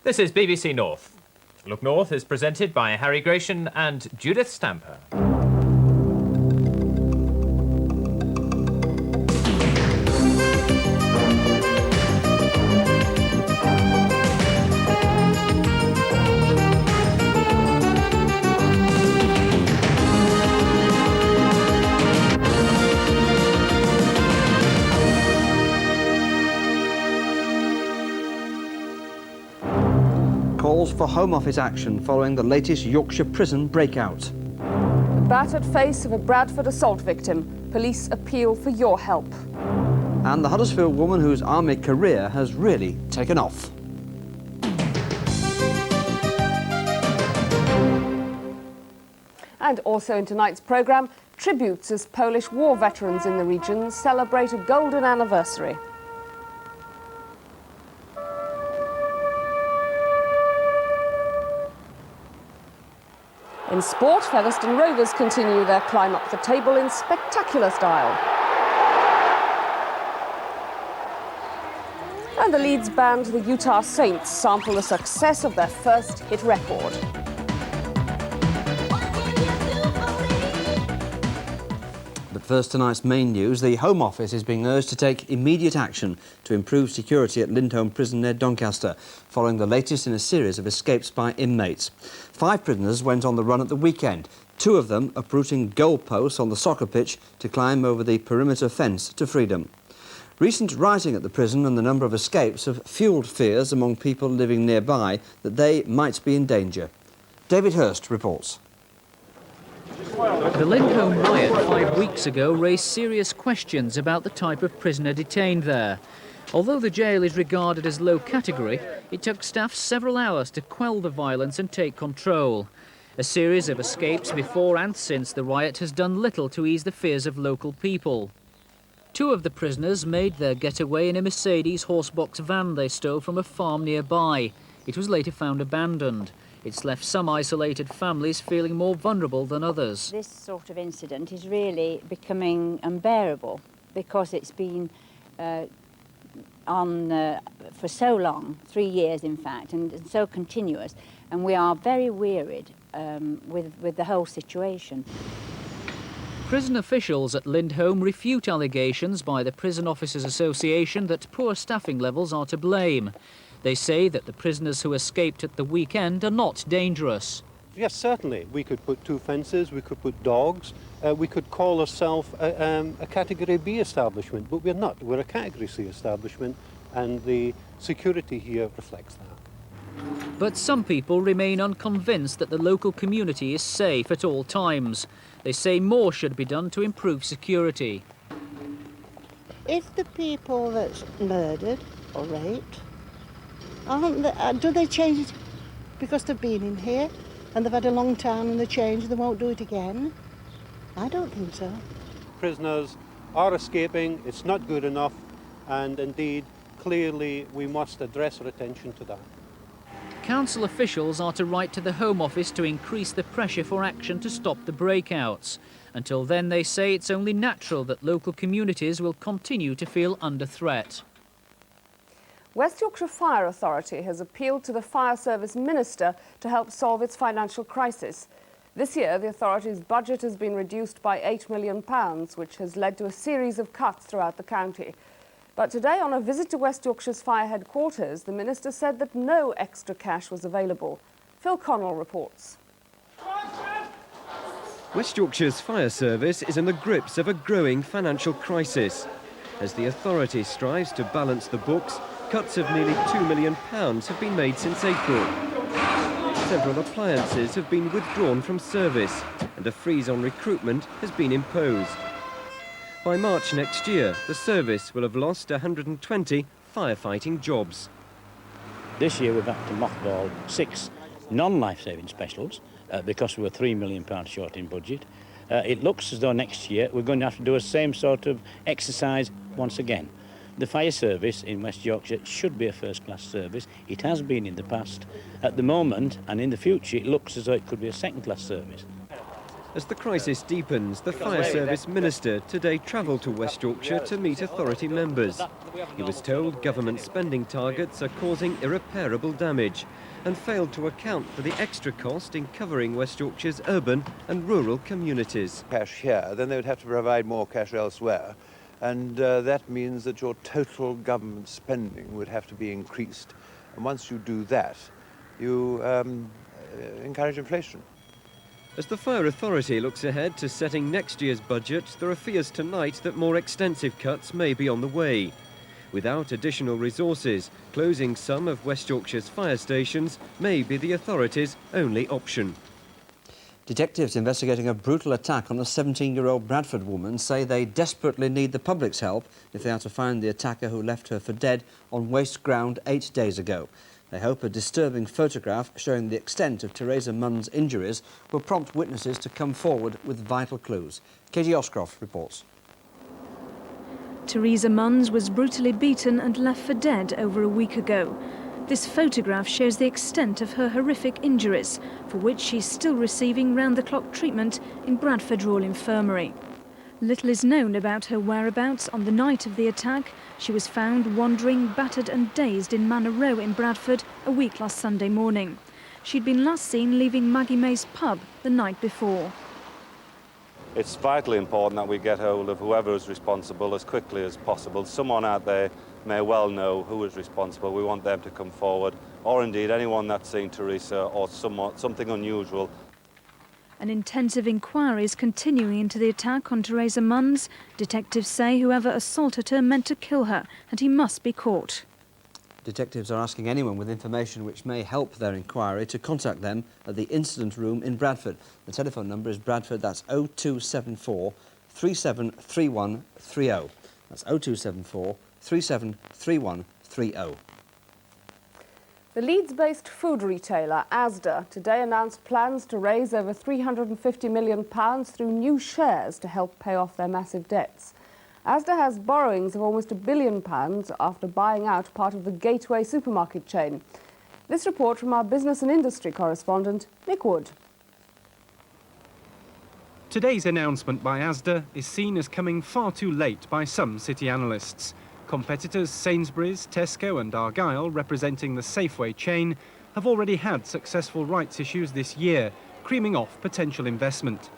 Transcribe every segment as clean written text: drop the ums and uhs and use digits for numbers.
This is BBC North. Look North is presented by Harry Gration and Judith Stamper. Calls for Home Office action following the latest Yorkshire prison breakout. The battered face of a Bradford assault victim. Police appeal for your help. And the Huddersfield woman whose army career has really taken off. And also in tonight's programme, tributes as Polish war veterans in the region celebrate a golden anniversary. In sport, Featherstone Rovers continue their climb up the table in spectacular style. And the Leeds band, the Utah Saints, sample the success of their first hit record. But first, tonight's main news. The Home Office is being urged to take immediate action to improve security at Lindholm Prison near Doncaster, following the latest in a series of escapes by inmates. 5 prisoners went on the run at the weekend. 2 of them uprooting goalposts on the soccer pitch to climb over the perimeter fence to freedom. Recent rioting at the prison and the number of escapes have fuelled fears among people living nearby that they might be in danger. David Hurst reports. The Lindholm riot 5 weeks ago raised serious questions about the type of prisoner detained there. Although the jail is regarded as low category, it took staff several hours to quell the violence and take control. A series of escapes before and since the riot has done little to ease the fears of local people. 2 of the prisoners made their getaway in a Mercedes horsebox van they stole from a farm nearby. It was later found abandoned. It's left some isolated families feeling more vulnerable than others. This sort of incident is really becoming unbearable because it's been on for so long, 3 years in fact, and so continuous, and we are very wearied with the whole situation. Prison officials at Lindholm refute allegations by the Prison Officers Association that poor staffing levels are to blame. They say that the prisoners who escaped at the weekend are not dangerous. Yes, certainly. We could put 2 fences, we could put dogs, we could call ourselves a Category B establishment, but we're not. We're a Category C establishment, and the security here reflects that. But some people remain unconvinced that the local community is safe at all times. They say more should be done to improve security. If the people that's murdered or raped, do they change it because they've been in here and they've had a long time and they change, they won't do it again? I don't think so. Prisoners are escaping, it's not good enough, and indeed, clearly we must address our attention to that. Council officials are to write to the Home Office to increase the pressure for action to stop the breakouts. Until then, they say it's only natural that local communities will continue to feel under threat. West Yorkshire Fire Authority has appealed to the Fire Service Minister to help solve its financial crisis. This year, the authority's budget has been reduced by £8 million, which has led to a series of cuts throughout the county. But today, on a visit to West Yorkshire's fire headquarters, the Minister said that no extra cash was available. Phil Connell reports. West Yorkshire's fire service is in the grips of a growing financial crisis. As the authority strives to balance the books, cuts of nearly £2 million have been made since April. Several appliances have been withdrawn from service, and a freeze on recruitment has been imposed. By March next year, the service will have lost 120 firefighting jobs. This year we've had to mothball 6 non-life-saving specials because we were £3 million short in budget. It looks as though next year we're going to have to do the same sort of exercise once again. The fire service in West Yorkshire should be a first-class service. It has been in the past. At the moment and in the future it looks as though it could be a second-class service. As the crisis deepens, the Fire Service Minister today travelled to West Yorkshire to meet authority members. He was told government spending targets are causing irreparable damage and failed to account for the extra cost in covering West Yorkshire's urban and rural communities. Cash here, then they would have to provide more cash elsewhere, and that means that your total government spending would have to be increased. And once you do that, you encourage inflation. As the Fire Authority looks ahead to setting next year's budget, there are fears tonight that more extensive cuts may be on the way. Without additional resources, closing some of West Yorkshire's fire stations may be the authorities' only option. Detectives investigating a brutal attack on a 17-year-old Bradford woman say they desperately need the public's help if they are to find the attacker who left her for dead on waste ground 8 days ago. They hope a disturbing photograph showing the extent of Theresa Munn's injuries will prompt witnesses to come forward with vital clues. Katie Oscroft reports. Theresa Munn was brutally beaten and left for dead over a week ago. This photograph shows the extent of her horrific injuries, for which she's still receiving round-the-clock treatment in Bradford Royal Infirmary. Little is known about her whereabouts on the night of the attack. She was found wandering, battered and dazed in Manor Row in Bradford a week last Sunday morning. She'd been last seen leaving Maggie May's pub the night before. It's vitally important that we get hold of whoever is responsible as quickly as possible. Someone out there may well know who is responsible. We want them to come forward, or indeed anyone that's seen Theresa or something unusual. An intensive inquiry is continuing into the attack on Theresa Munn. Detectives say whoever assaulted her meant to kill her, and he must be caught. Detectives are asking anyone with information which may help their inquiry to contact them at the incident room in Bradford. The telephone number is Bradford, that's 0274 373130. That's 0274 373130. The Leeds-based food retailer Asda today announced plans to raise over £350 million through new shares to help pay off their massive debts. Asda has borrowings of almost £1 billion after buying out part of the Gateway supermarket chain. This report from our business and industry correspondent, Nick Wood. Today's announcement by Asda is seen as coming far too late by some city analysts. Competitors Sainsbury's, Tesco and Argyle, representing the Safeway chain, have already had successful rights issues this year, creaming off potential investment.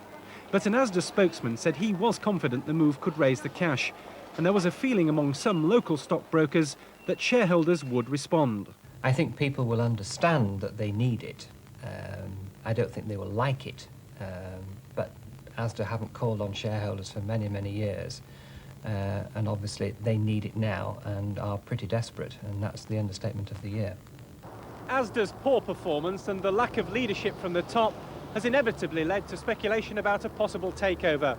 But an Asda spokesman said he was confident the move could raise the cash, and there was a feeling among some local stockbrokers that shareholders would respond. I think people will understand that they need it. I don't think they will like it, but Asda haven't called on shareholders for many, many years. And obviously they need it now and are pretty desperate, and that's the understatement of the year. Asda's poor performance and the lack of leadership from the top has inevitably led to speculation about a possible takeover.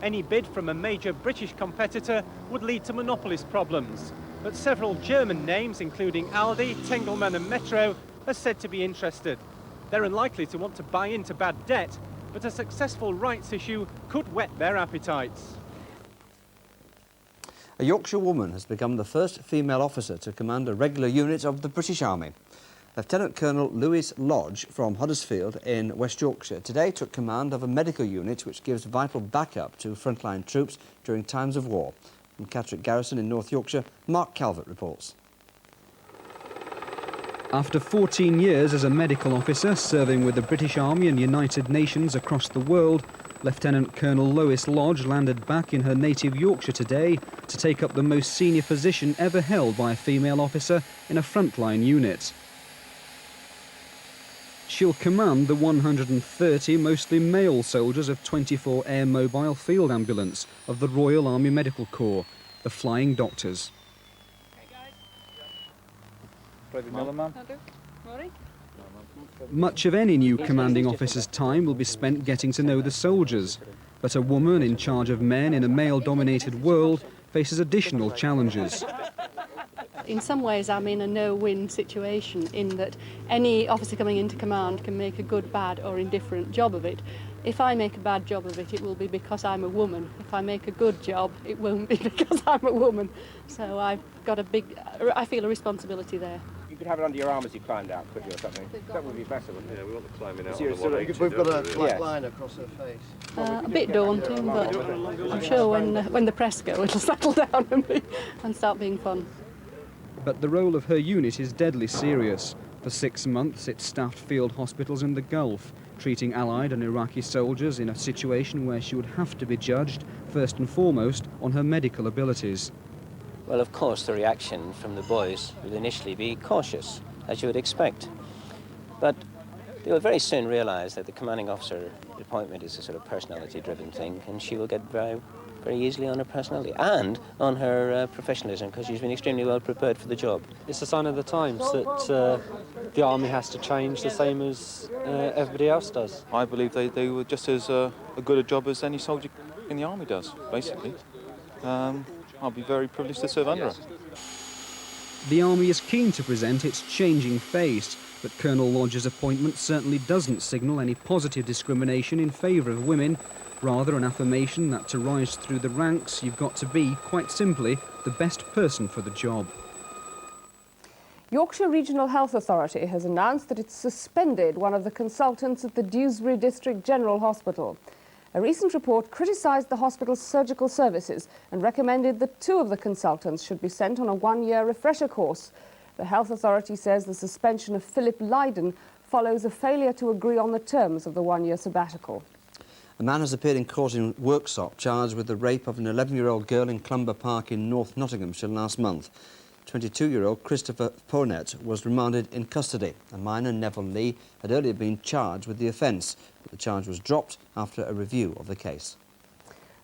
Any bid from a major British competitor would lead to monopolist problems, but several German names, including Aldi, Tengelmann and Metro, are said to be interested. They're unlikely to want to buy into bad debt, but a successful rights issue could whet their appetites. A Yorkshire woman has become the first female officer to command a regular unit of the British Army. Lieutenant Colonel Louise Lodge from Huddersfield in West Yorkshire today took command of a medical unit which gives vital backup to frontline troops during times of war. From Catterick Garrison in North Yorkshire, Mark Calvert reports. After 14 years as a medical officer serving with the British Army and United Nations across the world, Lieutenant Colonel Lois Lodge landed back in her native Yorkshire today to take up the most senior position ever held by a female officer in a frontline unit. She'll command the 130 mostly male soldiers of 24 Air Mobile Field Ambulance of the Royal Army Medical Corps, the Flying Doctors. Much of any new commanding officer's time will be spent getting to know the soldiers, but a woman in charge of men in a male-dominated world faces additional challenges. In some ways I'm in a no-win situation in that any officer coming into command can make a good, bad or indifferent job of it. If I make a bad job of it, it will be because I'm a woman. If I make a good job, it won't be because I'm a woman. So I feel a responsibility there. could have it under your arm as you climbed out, could you, or something? That would be better, wouldn't it? Yeah, we want the climbing out. So On the We've got a black Yes. line across her face. A bit daunting, but I'm sure when the press go, it'll settle down and start being fun. But the role of her unit is deadly serious. For 6 months, it staffed field hospitals in the Gulf, treating Allied and Iraqi soldiers in a situation where she would have to be judged, first and foremost, on her medical abilities. Well, of course, the reaction from the boys will initially be cautious, as you would expect. But they will very soon realise that the commanding officer appointment is a sort of personality-driven thing, and she will get very easily on her personality and on her professionalism, because she's been extremely well prepared for the job. It's a sign of the times that the army has to change the same as everybody else does. I believe they do just as good a job as any soldier in the army does, basically. I'll be very privileged to serve under her. The army is keen to present its changing face, but Colonel Lodge's appointment certainly doesn't signal any positive discrimination in favour of women, rather an affirmation that to rise through the ranks you've got to be, quite simply, the best person for the job. Yorkshire Regional Health Authority has announced that it's suspended one of the consultants at the Dewsbury District General Hospital. A recent report criticised the hospital's surgical services and recommended that 2 of the consultants should be sent on a 1-year refresher course. The Health Authority says the suspension of Philip Lydon follows a failure to agree on the terms of the 1-year sabbatical. A man has appeared in court in Worksop charged with the rape of an 11-year-old girl in Clumber Park in North Nottinghamshire last month. 22-year-old Christopher Pornett was remanded in custody. A minor, Neville Lee, had earlier been charged with the offence, but the charge was dropped after a review of the case.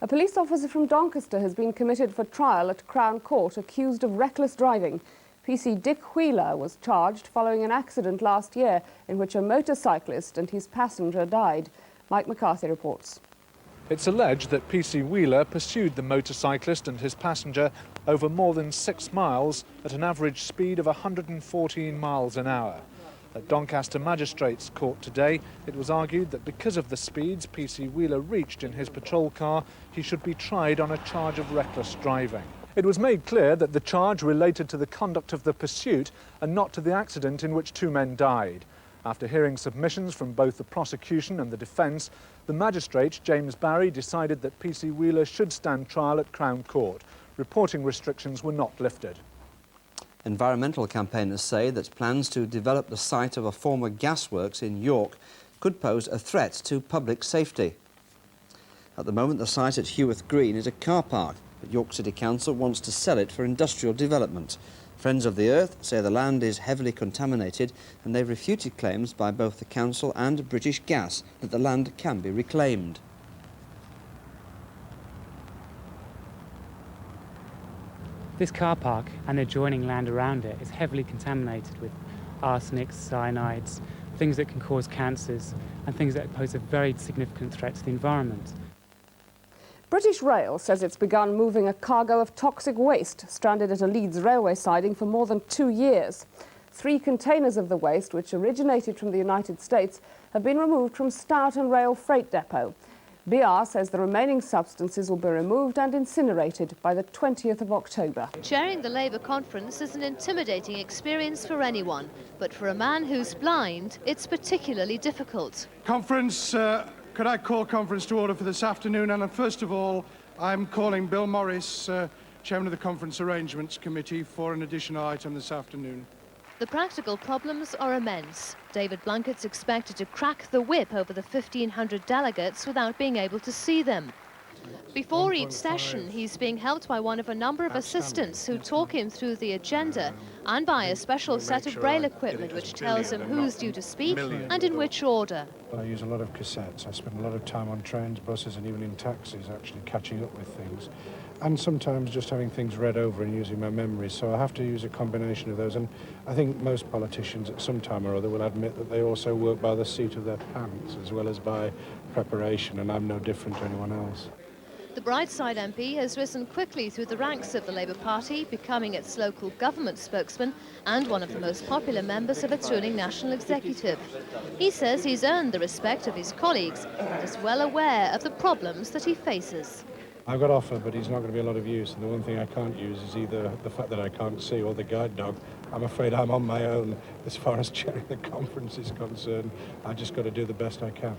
A police officer from Doncaster has been committed for trial at Crown Court accused of reckless driving. PC Dick Wheeler was charged following an accident last year in which a motorcyclist and his passenger died. Mike McCarthy reports. It's alleged that PC Wheeler pursued the motorcyclist and his passenger over more than 6 miles at an average speed of 114 miles an hour. At Doncaster Magistrates' Court today, it was argued that because of the speeds PC Wheeler reached in his patrol car, he should be tried on a charge of reckless driving. It was made clear that the charge related to the conduct of the pursuit and not to the accident in which 2 men died. After hearing submissions from both the prosecution and the defence, the magistrate, James Barry, decided that PC Wheeler should stand trial at Crown Court. Reporting restrictions were not lifted. Environmental campaigners say that plans to develop the site of a former gasworks in York could pose a threat to public safety. At the moment, the site at Hewith Green is a car park, but York City Council wants to sell it for industrial development. Friends of the Earth say the land is heavily contaminated, and they've refuted claims by both the council and British Gas that the land can be reclaimed. This car park and the adjoining land around it is heavily contaminated with arsenic, cyanides, things that can cause cancers and things that pose a very significant threat to the environment. British Rail says it's begun moving a cargo of toxic waste stranded at a Leeds railway siding for more than 2 years. 3 containers of the waste, which originated from the United States, have been removed from Stourton Rail Freight Depot. BR says the remaining substances will be removed and incinerated by the 20th of October. Chairing the Labour conference is an intimidating experience for anyone, but for a man who's blind, it's particularly difficult. Conference, could I call conference to order for this afternoon? And first of all, I'm calling Bill Morris, Chairman of the Conference Arrangements Committee, for an additional item this afternoon. The practical problems are immense. David Blunkett's expected to crack the whip over the 1,500 delegates without being able to see them. Before each session, he's being helped by one of a number of assistants who talk him through the agenda and by a special set of braille equipment which tells him who's due to speak and in which order. I use a lot of cassettes. I spend a lot of time on trains, buses and even in taxis actually catching up with things. And sometimes just having things read over and using my memory. So I have to use a combination of those. And I think most politicians at some time or other will admit that they also work by the seat of their pants as well as by preparation, and I'm no different to anyone else. The Brightside MP has risen quickly through the ranks of the Labour Party, becoming its local government spokesman and one of the most popular members of its ruling national executive. He says he's earned the respect of his colleagues and is well aware of the problems that he faces. I've got offer, but he's not going to be a lot of use. And the one thing I can't use is either the fact that I can't see or the guide dog. I'm afraid I'm on my own as far as chairing the conference is concerned. I've just got to do the best I can.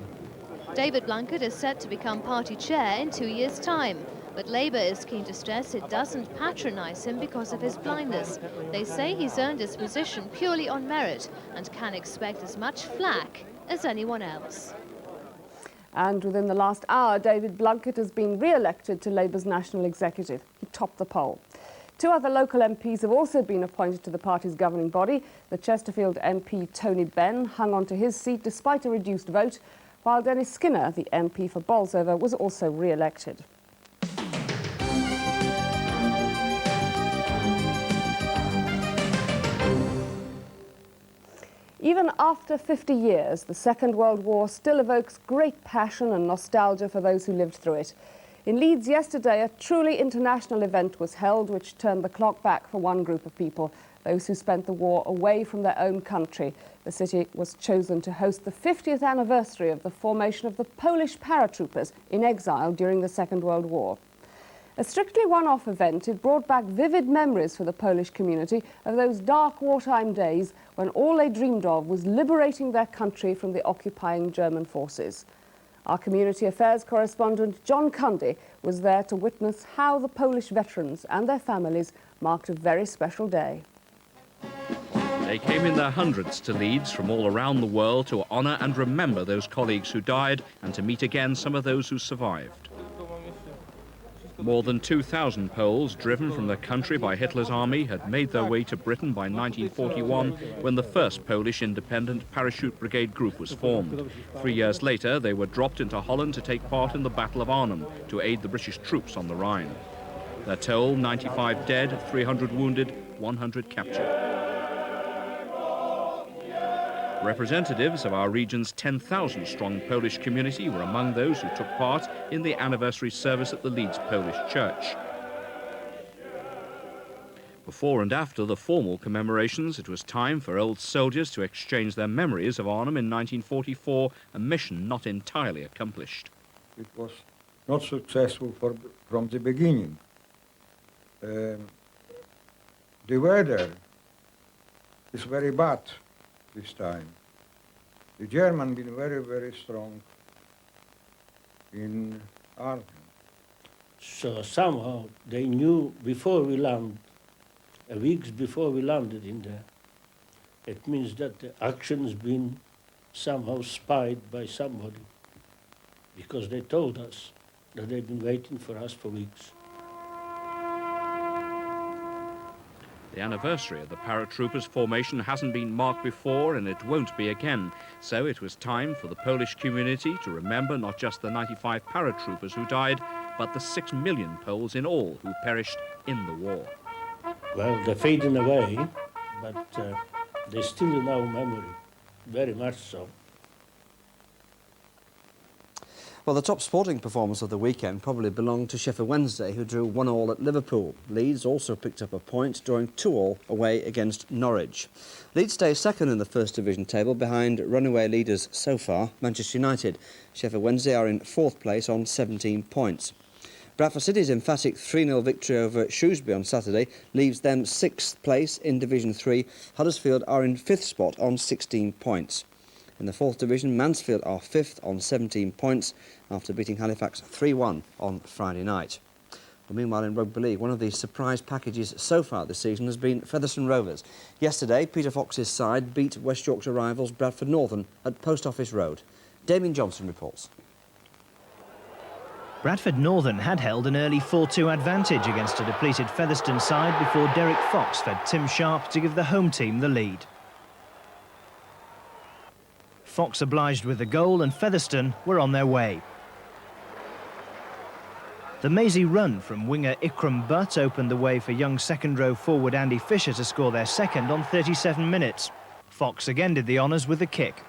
David Blunkett is set to become party chair in 2 years' time. But Labour is keen to stress it doesn't patronise him because of his blindness. They say he's earned his position purely on merit and can expect as much flack as anyone else. And within the last hour, David Blunkett has been re-elected to Labour's National Executive. He topped the poll. 2 other local MPs have also been appointed to the party's governing body. The Chesterfield MP Tony Benn hung on to his seat despite a reduced vote, while Dennis Skinner, the MP for Bolsover, was also re-elected. Even after 50 years, the Second World War still evokes great passion and nostalgia for those who lived through it. In Leeds yesterday, a truly international event was held which turned the clock back for one group of people, those who spent the war away from their own country. The city was chosen to host the 50th anniversary of the formation of the Polish paratroopers in exile during the Second World War. A strictly one-off event, it brought back vivid memories for the Polish community of those dark wartime days when all they dreamed of was liberating their country from the occupying German forces. Our community affairs correspondent John Cundy was there to witness how the Polish veterans and their families marked a very special day. They came in their hundreds to Leeds from all around the world to honour and remember those colleagues who died and to meet again some of those who survived. More than 2,000 Poles, driven from their country by Hitler's army, had made their way to Britain by 1941 when the first Polish independent parachute brigade group was formed. 3 years later, they were dropped into Holland to take part in the Battle of Arnhem to aid the British troops on the Rhine. Their toll, 95 dead, 300 wounded, 100 captured. Representatives of our region's 10,000-strong Polish community were among those who took part in the anniversary service at the Leeds Polish Church. Before and after the formal commemorations, it was time for old soldiers to exchange their memories of Arnhem in 1944, a mission not entirely accomplished. It was not successful from the beginning. The weather is very bad this time. The Germans been very, very strong in Arnhem. So somehow they knew before we landed, weeks before we landed in there. It means that the action's been somehow spied by somebody, because they told us that they've been waiting for us for weeks. The anniversary of the paratroopers' formation hasn't been marked before and it won't be again. So it was time for the Polish community to remember not just the 95 paratroopers who died, but the 6 million Poles in all who perished in the war. Well, they're fading away, but they're still in our memory, very much so. Well, the top sporting performance of the weekend probably belonged to Sheffield Wednesday, who drew 1-1 at Liverpool. Leeds also picked up a point, drawing 2-2 away against Norwich. Leeds stays second in the First Division table behind runaway leaders so far, Manchester United. Sheffield Wednesday are in 4th place on 17 points. Bradford City's emphatic 3-0 victory over Shrewsbury on Saturday leaves them 6th place in Division 3. Huddersfield are in 5th spot on 16 points. In the 4th Division, Mansfield are 5th on 17 points after beating Halifax 3-1 on Friday night. Well, meanwhile, in Rugby League, one of the surprise packages so far this season has been Featherstone Rovers. Yesterday, Peter Fox's side beat West Yorkshire rivals Bradford Northern at Post Office Road. Damien Johnson reports. Bradford Northern had held an early 4-2 advantage against a depleted Featherstone side before Derek Fox fed Tim Sharp to give the home team the lead. Fox obliged with the goal and Featherstone were on their way. The mazy run from winger Ikram Butt opened the way for young second-row forward Andy Fisher to score their second on 37 minutes. Fox again did the honours with the kick.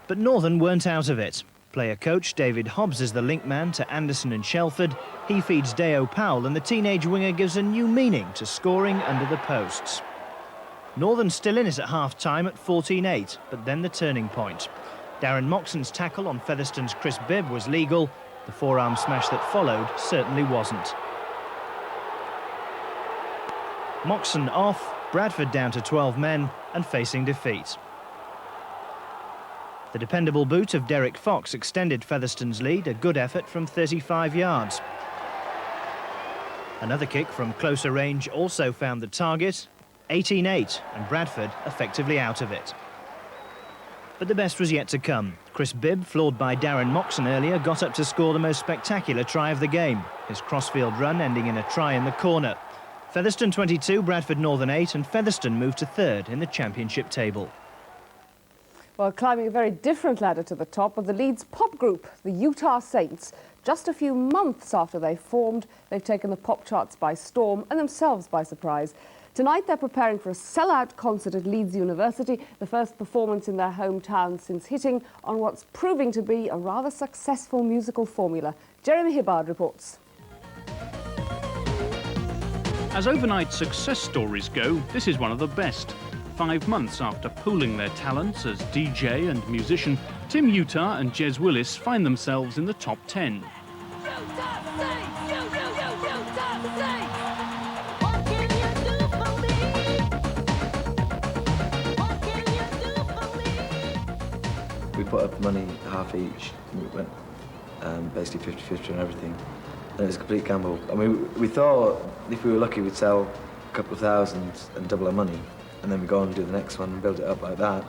But Northern weren't out of it. Player coach David Hobbs is the link man to Anderson and Shelford. He feeds Deo Powell and the teenage winger gives a new meaning to scoring under the posts. Northern still in it at half-time at 14-8, but then the turning point. Darren Moxon's tackle on Featherstone's Chris Bibb was legal. The forearm smash that followed certainly wasn't. Moxon off, Bradford down to 12 men and facing defeat. The dependable boot of Derek Fox extended Featherstone's lead, a good effort from 35 yards. Another kick from closer range also found the target, 18-8, and Bradford effectively out of it. But the best was yet to come. Chris Bibb, floored by Darren Moxon earlier, got up to score the most spectacular try of the game, his crossfield run ending in a try in the corner. Featherstone 22, Bradford Northern 8, and Featherstone moved to third in the championship table. Well, climbing a very different ladder to the top of the Leeds pop group, the Utah Saints. Just a few months after they formed, they've taken the pop charts by storm and themselves by surprise. Tonight they're preparing for a sellout concert at Leeds University, the first performance in their hometown since hitting on what's proving to be a rather successful musical formula. Jeremy Hibbard reports. As overnight success stories go, this is one of the best. 5 months after pooling their talents as DJ and musician, Tim Utah and Jez Willis find themselves in the top 10. We put up money half each, and we went basically 50-50 on everything. And it was a complete gamble. I mean, we thought if we were lucky we'd sell a couple of thousand and double our money, and then we go on and do the next one and build it up like that.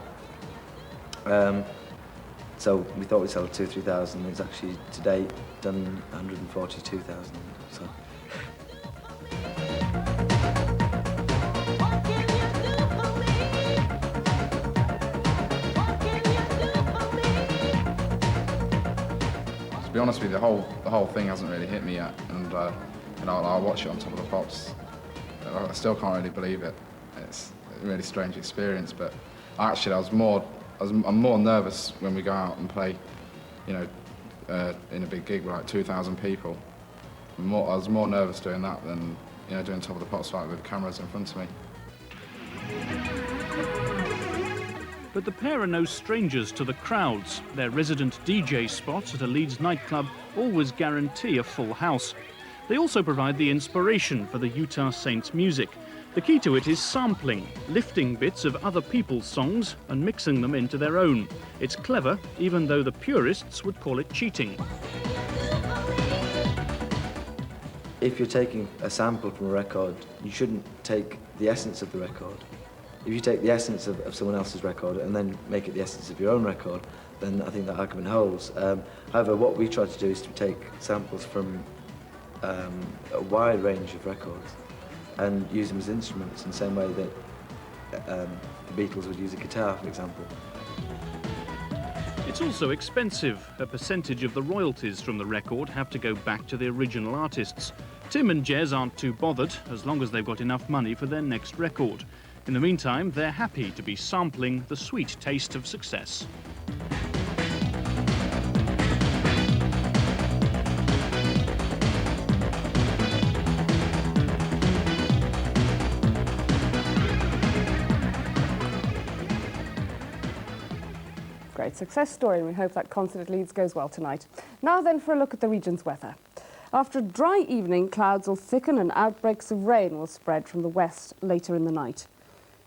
So we thought we'd sell 2,000 or 3,000. It's actually to date done 142,000. So. To be honest with you, the whole thing hasn't really hit me yet, and you know, I watch it on Top of the Pops. I still can't really believe it. It's a really strange experience, but actually I'm more nervous when we go out and play, you know, in a big gig with like 2,000 people. I was more nervous doing that than, you know, doing Top of the Pops like with cameras in front of me. But the pair are no strangers to the crowds. Their resident DJ spots at a Leeds nightclub always guarantee a full house. They also provide the inspiration for the Utah Saints music. The key to it is sampling, lifting bits of other people's songs and mixing them into their own. It's clever, even though the purists would call it cheating. If you're taking a sample from a record, you shouldn't take the essence of the record. If you take the essence of someone else's record and then make it the essence of your own record, then I think that argument holds. However, what we try to do is to take samples from a wide range of records and use them as instruments in the same way that the Beatles would use a guitar, for example. It's also expensive. A percentage of the royalties from the record have to go back to the original artists. Tim and Jez aren't too bothered, as long as they've got enough money for their next record. In the meantime, they're happy to be sampling the sweet taste of success. Great success story, and we hope that concert at Leeds goes well tonight. Now then, for a look at the region's weather. After a dry evening, clouds will thicken and outbreaks of rain will spread from the west later in the night.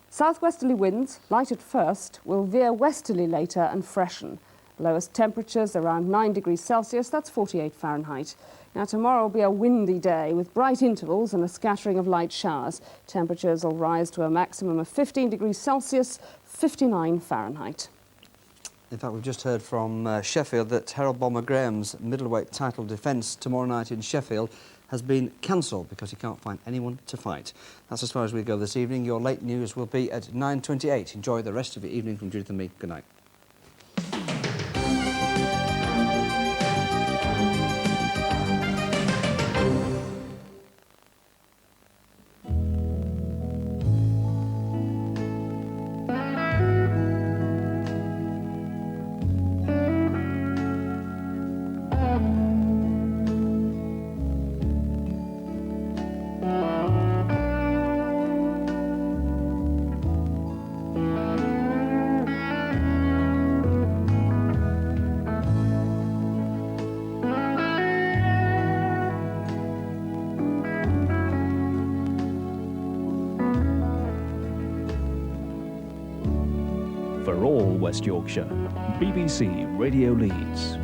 Southwesterly winds, light at first, will veer westerly later and freshen. Lowest temperatures around 9 degrees Celsius, that's 48 Fahrenheit. Now tomorrow will be a windy day with bright intervals and a scattering of light showers. Temperatures will rise to a maximum of 15 degrees Celsius, 59 Fahrenheit. In fact, we've just heard from Sheffield that Harold Bomber Graham's middleweight title defence tomorrow night in Sheffield has been cancelled because he can't find anyone to fight. That's as far as we go this evening. Your late news will be at 9:28. Enjoy the rest of your evening from Judith and me. Good night. for all West Yorkshire. BBC Radio Leeds.